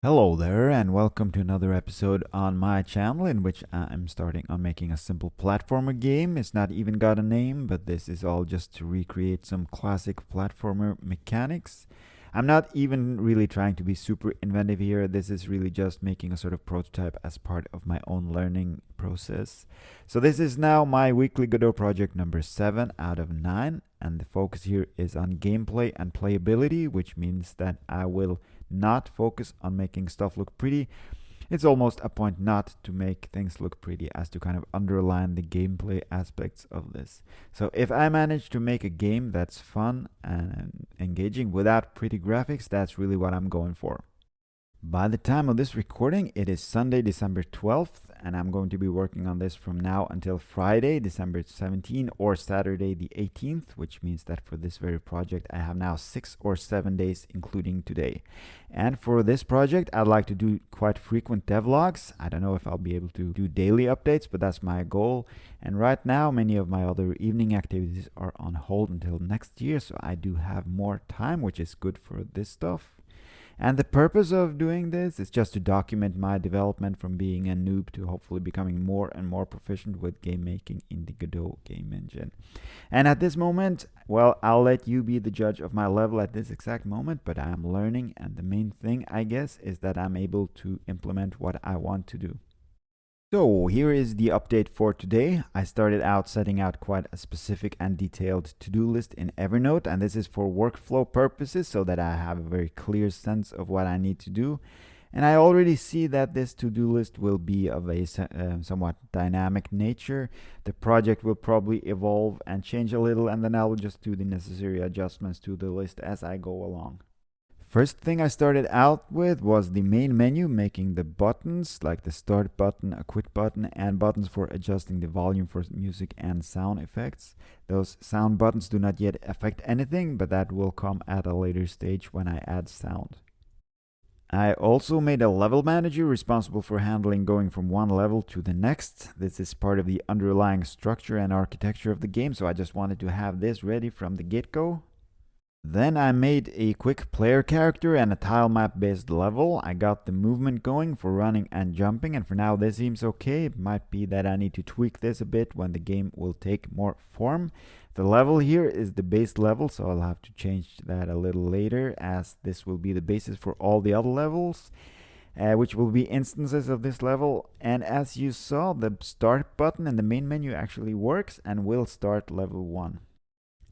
Hello there, and welcome to another episode on my channel in which I'm starting on making a simple platformer game. It's not even got a name, but this is all just to recreate some classic platformer mechanics. I'm not even really trying to be super inventive here. This is really just making a sort of prototype as part of my own learning process. So this is now my weekly Godot project number 7 out of 9, and the focus here is on gameplay and playability, which means that I will not focus on making stuff look pretty. It's almost a point not to make things look pretty, as to kind of underline the gameplay aspects of this. So if I manage to make a game that's fun and engaging without pretty graphics, that's really what I'm going for. By the time of this recording, it is Sunday, December 12th, and I'm going to be working on this from now until Friday, December 17th, or Saturday the 18th, which means that for this very project, I have now 6 or 7 days, including today. And for this project, I'd like to do quite frequent devlogs. I don't know if I'll be able to do daily updates, but that's my goal. And right now, many of my other evening activities are on hold until next year, so I do have more time, which is good for this stuff. And the purpose of doing this is just to document my development from being a noob to hopefully becoming more and more proficient with game making in the Godot game engine. And at this moment, well, I'll let you be the judge of my level at this exact moment, but I am learning, and the main thing, I guess, is that I'm able to implement what I want to do. So here is the update for today. I started out setting out quite a specific and detailed to-do list in Evernote, and this is for workflow purposes so that I have a very clear sense of what I need to do. And I already see that this to-do list will be of a somewhat dynamic nature. The project will probably evolve and change a little, and then I will just do the necessary adjustments to the list as I go along. First thing I started out with was the main menu, making the buttons like the start button, a quit button, and buttons for adjusting the volume for music and sound effects. Those sound buttons do not yet affect anything, but that will come at a later stage when I add sound. I also made a level manager responsible for handling going from one level to the next. This is part of the underlying structure and architecture of the game, so I just wanted to have this ready from the get-go. Then I made a quick player character and a tile map based level. I got the movement going for running and jumping, and for now this seems okay. It might be that I need to tweak this a bit when the game will take more form. The level here is the base level, so I'll have to change that a little later, as this will be the basis for all the other levels, which will be instances of this level. And as you saw, the start button in the main menu actually works and will start level 1.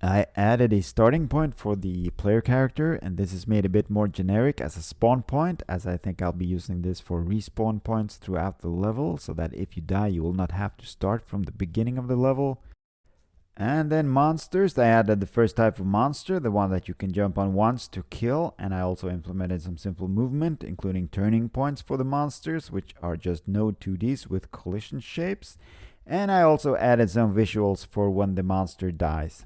I added a starting point for the player character, and this is made a bit more generic as a spawn point, as I think I'll be using this for respawn points throughout the level, so that if you die you will not have to start from the beginning of the level. And then monsters, I added the first type of monster, the one that you can jump on once to kill, and I also implemented some simple movement, including turning points for the monsters, which are just node 2Ds with collision shapes. And I also added some visuals for when the monster dies.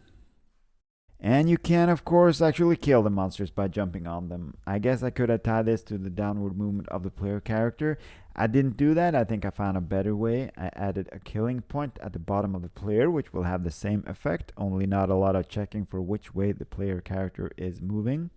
And you can, of course, actually kill the monsters by jumping on them. I guess I could have tied this to the downward movement of the player character. I didn't do that. I think I found a better way. I added a killing point at the bottom of the player, which will have the same effect, only not a lot of checking for which way the player character is moving.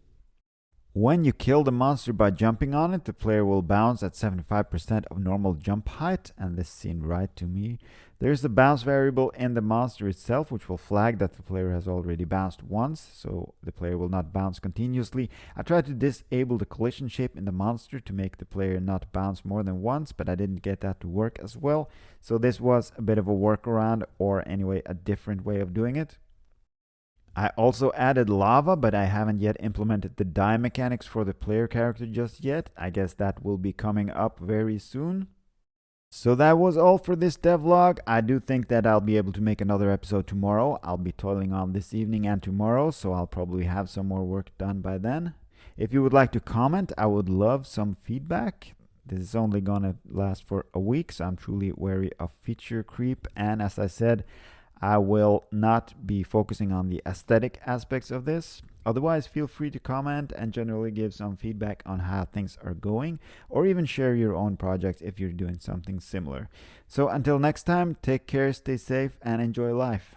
When you kill the monster by jumping on it, the player will bounce at 75% of normal jump height, and this seemed right to me. There's a bounce variable in the monster itself, which will flag that the player has already bounced once, so the player will not bounce continuously. I tried to disable the collision shape in the monster to make the player not bounce more than once, but I didn't get that to work as well, so this was a bit of a workaround, or anyway, a different way of doing it. I also added lava, but I haven't yet implemented the die mechanics for the player character just yet. I guess that will be coming up very soon. So that was all for this devlog. I do think that I'll be able to make another episode tomorrow. I'll be toiling on this evening and tomorrow, so I'll probably have some more work done by then. If you would like to comment, I would love some feedback. This is only gonna last for a week, so I'm truly wary of feature creep. And as I said, I will not be focusing on the aesthetic aspects of this. Otherwise, feel free to comment and generally give some feedback on how things are going, or even share your own projects if you're doing something similar. So until next time, take care, stay safe, and enjoy life.